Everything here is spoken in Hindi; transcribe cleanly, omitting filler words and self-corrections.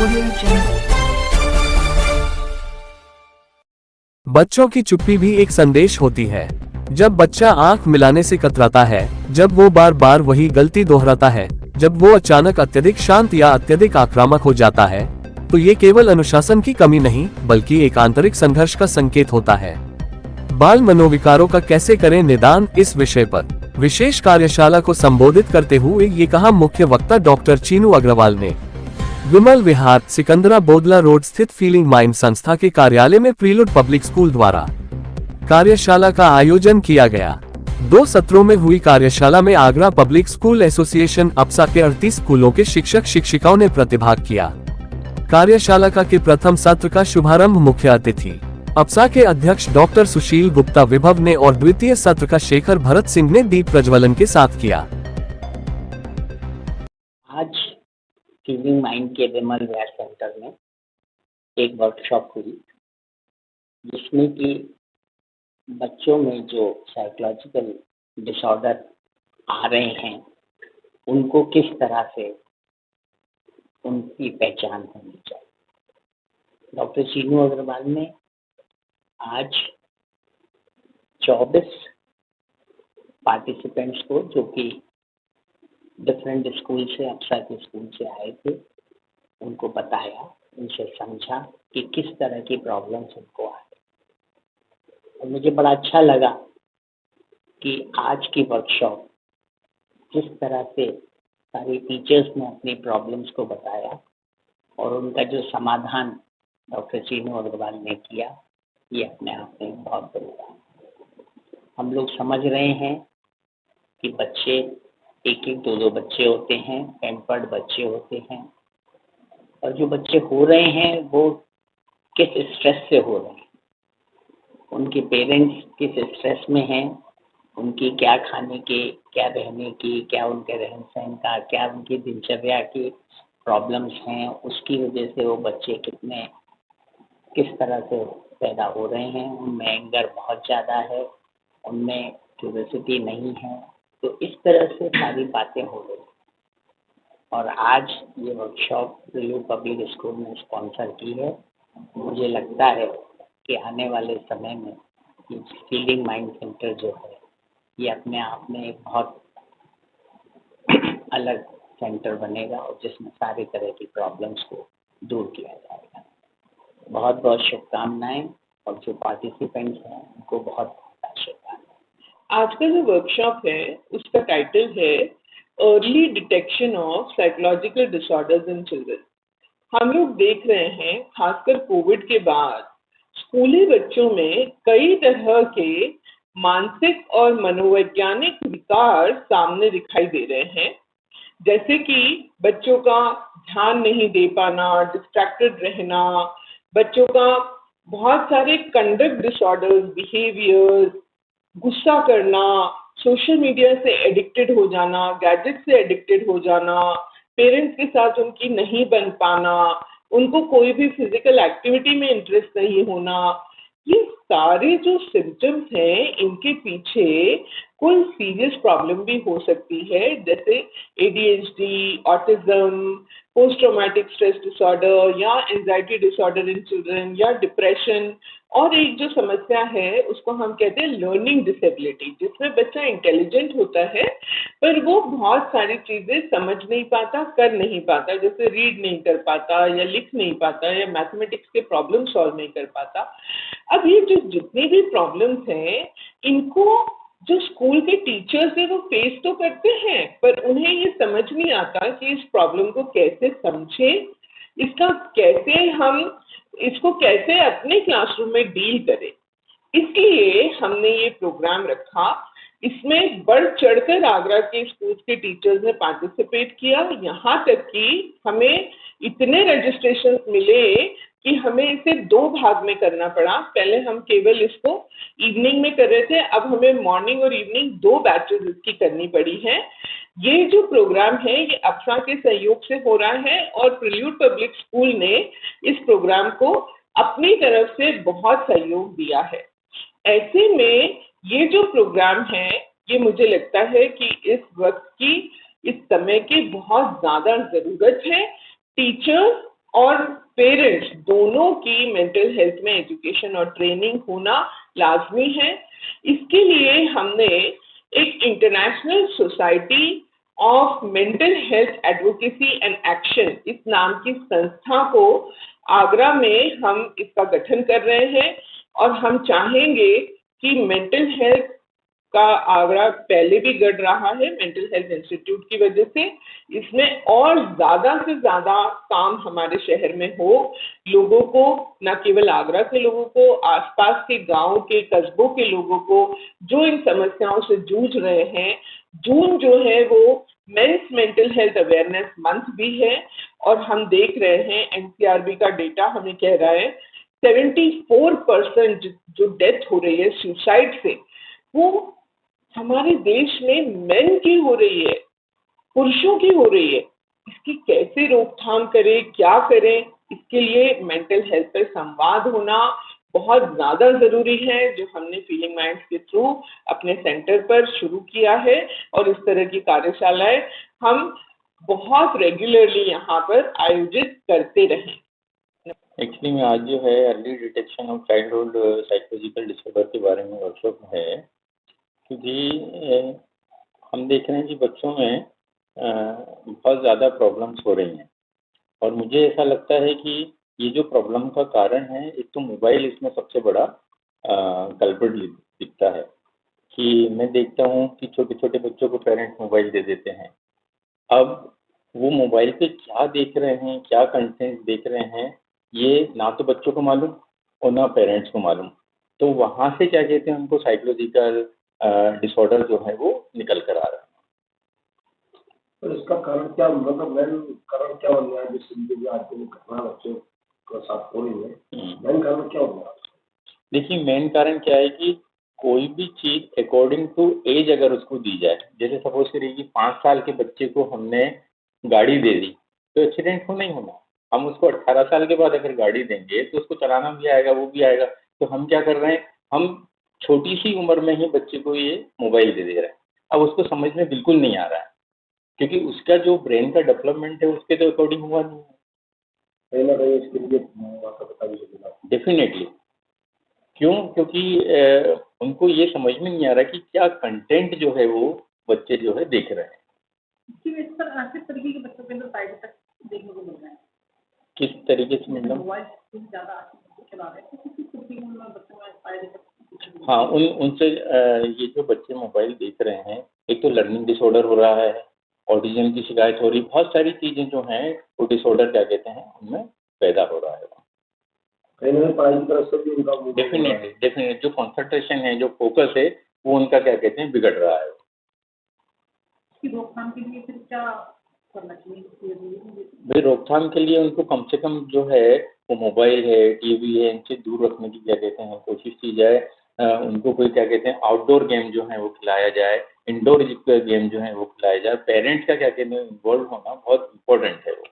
Audio Jungle. बच्चों की चुप्पी भी एक संदेश होती है। जब बच्चा आंख मिलाने से कतराता है, जब वो बार बार वही गलती दोहराता है, जब वो अचानक अत्यधिक शांत या अत्यधिक आक्रामक हो जाता है, तो ये केवल अनुशासन की कमी नहीं, बल्कि एक आंतरिक संघर्ष का संकेत होता है। बाल मनोविकारों का कैसे करें निदान, इस विषय पर विशेष कार्यशाला को संबोधित करते हुए ये कहा मुख्य वक्ता डॉक्टर चीनू अग्रवाल ने। विमल विहार, सिकंदरा बोदला रोड स्थित फीलिंग माइंड संस्था के कार्यालय में प्रीलुड पब्लिक स्कूल द्वारा कार्यशाला का आयोजन किया गया। 2 सत्रों में हुई कार्यशाला में आगरा पब्लिक स्कूल एसोसिएशन अप्सा के 38 स्कूलों के शिक्षक शिक्षिकाओं ने प्रतिभाग किया। कार्यशाला के प्रथम सत्र का शुभारंभ मुख्य अतिथि अप्सा के अध्यक्ष डॉक्टर सुशील गुप्ता विभव ने और द्वितीय सत्र का शेखर भरत सिंह ने दीप प्रज्वलन के साथ किया। आज फीलिंग माइंड के विमल विहार सेंटर में एक वर्कशॉप हुई, जिसमें कि बच्चों में जो साइकोलॉजिकल डिसऑर्डर आ रहे हैं, उनको किस तरह से उनकी पहचान होनी चाहिए। डॉक्टर चीनू अग्रवाल ने आज 24 पार्टिसिपेंट्स को, जो कि डिफरेंट स्कूल से, अप्सा के स्कूल से आए थे, उनको बताया, उनसे समझा कि किस तरह की प्रॉब्लम्स उनको आ रही। और मुझे बड़ा अच्छा लगा कि आज की वर्कशॉप जिस तरह से सारे टीचर्स ने अपनी प्रॉब्लम्स को बताया और उनका जो समाधान डॉक्टर चीनू अग्रवाल ने किया, ये अपने आप में बहुत बड़ी बात है। हम लोग समझ रहे हैं कि बच्चे एक 2 बच्चे होते हैं, पैम्पर्ड बच्चे होते हैं, और जो बच्चे हो रहे हैं वो किस स्ट्रेस से हो रहे हैं, उनके पेरेंट्स किस स्ट्रेस में हैं, उनकी क्या खाने की, क्या रहने की, क्या उनके रहन सहन का, क्या उनकी दिनचर्या की प्रॉब्लम्स हैं, उसकी वजह से वो बच्चे किस तरह से पैदा हो रहे हैं। उनमें एंगर बहुत ज़्यादा है, उनमें क्यूरियोसिटी नहीं है। तो इस तरह से सारी बातें हो रही हैं। और आज ये वर्कशॉप प्रीलुड पब्लिक स्कूल ने स्पॉन्सर की है। मुझे लगता है कि आने वाले समय में ये फीलिंग माइंड सेंटर जो है, ये अपने आप में एक बहुत अलग सेंटर बनेगा, और जिसमें सारी तरह की प्रॉब्लम्स को दूर किया जाएगा। बहुत बहुत शुभकामनाएं, और जो पार्टिसिपेंट्स हैं उनको बहुत बहुत शुभकामनाएं। आज का जो वर्कशॉप है उसका टाइटल है early detection of psychological disorders in children. हम लोग देख रहे हैं, खासकर कोविड के बाद स्कूली बच्चों में कई तरह के मानसिक और मनोवैज्ञानिक विकार सामने दिखाई दे रहे हैं, जैसे कि बच्चों का ध्यान नहीं दे पाना, डिस्ट्रैक्टेड रहना, बच्चों का बहुत सारे कंडक्ट डिसऑर्डर्स, बिहेवियर, गुस्सा करना, सोशल मीडिया से एडिक्टेड हो जाना, गैजेट से एडिक्टेड हो जाना, पेरेंट्स के साथ उनकी नहीं बन पाना, उनको कोई भी फिजिकल एक्टिविटी में इंटरेस्ट नहीं होना। ये सारे जो सिम्टम्स हैं, इनके पीछे कोई सीरियस प्रॉब्लम भी हो सकती है, जैसे ADHD, autism, post traumatic stress disorder या एंजाइटी डिसऑर्डर इन चिल्ड्रन, या डिप्रेशन। और एक जो समस्या है उसको हम कहते हैं लर्निंग डिसेबिलिटी, जिसमें बच्चा इंटेलिजेंट होता है पर वो बहुत सारी चीजें समझ नहीं पाता, कर नहीं पाता, जैसे रीड नहीं कर पाता या लिख नहीं पाता या मैथमेटिक्स के प्रॉब्लम सॉल्व नहीं कर पाता। अब ये जो जितनी भी प्रॉब्लम्स हैं, इनको जो स्कूल के टीचर्स हैं वो फेस तो करते हैं, पर उन्हें ये समझ नहीं आता कि इस प्रॉब्लम को कैसे समझें, इसको कैसे अपने क्लासरूम में डील करें। इसलिए हमने ये प्रोग्राम रखा। इसमें बढ़ चढ़कर आगरा के स्कूल के टीचर्स ने पार्टिसिपेट किया। यहाँ तक कि हमें इतने रजिस्ट्रेशन मिले कि हमें इसे 2 भाग में करना पड़ा। पहले हम केवल इसको इवनिंग में कर रहे थे, अब हमें मॉर्निंग और इवनिंग 2 बैचेस इसकी करनी पड़ी है। ये जो प्रोग्राम है ये अप्सा के सहयोग से हो रहा है, और प्रीलुड पब्लिक स्कूल ने इस प्रोग्राम को अपनी तरफ से बहुत सहयोग दिया है। ऐसे में ये जो प्रोग्राम है, ये मुझे लगता है कि इस वक्त की, इस समय की बहुत ज्यादा जरूरत है। टीचर्स और पेरेंट्स दोनों की मेंटल हेल्थ में एजुकेशन और ट्रेनिंग होना लाजमी है। इसके लिए हमने एक international society of mental health advocacy and action इस नाम की संस्था को आगरा में हम इसका गठन कर रहे हैं और हम चाहेंगे कि मेंटल हेल्थ का आगरा पहले भी गढ़ रहा है मेंटल हेल्थ इंस्टीट्यूट की वजह से। इसमें और ज्यादा से ज्यादा काम हमारे शहर में हो, लोगों को, न केवल आगरा के लोगों को, आसपास के गांव के कस्बों के लोगों को जो इन समस्याओं से जूझ रहे हैं। जून जो है वो men's mental health awareness month भी है और हम देख रहे हैं एनसीआरबी का डेटा हमें कह रहा है 74% जो डेथ हो रही है सुसाइड से, वो हमारे देश में मेन की हो रही है, पुरुषों की हो रही है। इसकी कैसे रोकथाम करें, क्या करें, इसके लिए मेंटल हेल्थ पर संवाद होना बहुत ज्यादा जरूरी है, जो हमने फीलिंग माइंड्स के थ्रू अपने सेंटर पर शुरू किया है और इस तरह की कार्यशालाएं हम बहुत रेगुलरली यहाँ पर आयोजित करते रहें। एक्चुअली में आज जो है early detection of childhood psychological disorder के बारे में वर्कशॉप है, क्योंकि हम देख रहे हैं कि बच्चों में बहुत ज़्यादा प्रॉब्लम्स हो रही हैं और मुझे ऐसा लगता है कि ये जो प्रॉब्लम का कारण है, एक तो मोबाइल इसमें सबसे बड़ा कल्प्रिट दिखता है। कि मैं देखता हूँ कि छोटे छोटे बच्चों को पेरेंट्स मोबाइल दे देते हैं। अब वो मोबाइल पे क्या देख रहे हैं, क्या कंटेंट देख रहे हैं, ये ना तो बच्चों को मालूम और ना पेरेंट्स को मालूम। तो वहाँ से क्या कहते हैं, उनको साइकोलॉजिकल डिसऑर्डर जो है वो निकल कर आ रहा है। तो इसका कारण क्या, मतलब मेन कारण क्या बन रहा है जिससे आज की घटना बच्चों के साथ हो रही है? मेन कारण क्या बन रहा है? देखिए, मेन कारण क्या है कि कोई भी चीज़ अकॉर्डिंग टू एज अगर उसको दी जाए, जैसे सपोज करिए कि 5 साल के बच्चे को हमने गाड़ी दे दी तो एक्सीडेंट होना ही होना। हम उसको 18 साल के बाद अगर गाड़ी देंगे तो उसको चलाना भी आएगा, वो भी आएगा। तो हम क्या कर रहे हैं, हम छोटी सी उम्र में ही बच्चे को ये मोबाइल दे रहे हैं। अब उसको समझ में बिल्कुल नहीं आ रहा है, क्योंकि उसका जो ब्रेन का डेवलपमेंट है उसके तो अकॉर्डिंग हुआ नहीं है। कहीं ना कहीं इसके लिए माता पिता भी जिम्मेदार। डेफिनेटली। क्यों? क्योंकि उनको ये समझ में नहीं आ रहा कि क्या कंटेंट जो है वो बच्चे जो है देख रहे हैं। किस तरीके के बच्चों के अंदर साइड इफेक्ट देखने को मिल रहा है? किस तरीके से मतलब? मोबाइल ज़्यादा चला रहे हैं तो किस तरीके में बच्चों में साइड इफेक्ट? हाँ, उनसे ये जो बच्चे मोबाइल देख रहे हैं, एक तो लर्निंग डिसऑर्डर हो रहा है, ऑटिज्म की शिकायत हो रही, बहुत सारी चीज़ें जो हैं वो डिसऑर्डर क्या कहते हैं उनमें पैदा हो रहा है। कहीं ना कहीं पढ़ाई की तरफ से भी उनका डेफिनेटली जो कंसंट्रेशन है, जो फोकस है, वो उनका क्या कहते हैं बिगड़ रहा है। इसकी रोकथाम के लिए फिर क्या करना चाहिए? भाई, रोकथाम के लिए उनको कम से कम जो है वो मोबाइल है, टीवी है, इनसे दूर रखने की क्या कहते हैं कोशिश की जाए। उनको कोई क्या कहते हैं आउटडोर गेम जो है वो खिलाया जाए, इंडोर गेम जो है वो खिलाया जाए। पेरेंट्स का क्या कहते हैं इन्वॉल्व होना बहुत इम्पोर्टेंट है वो।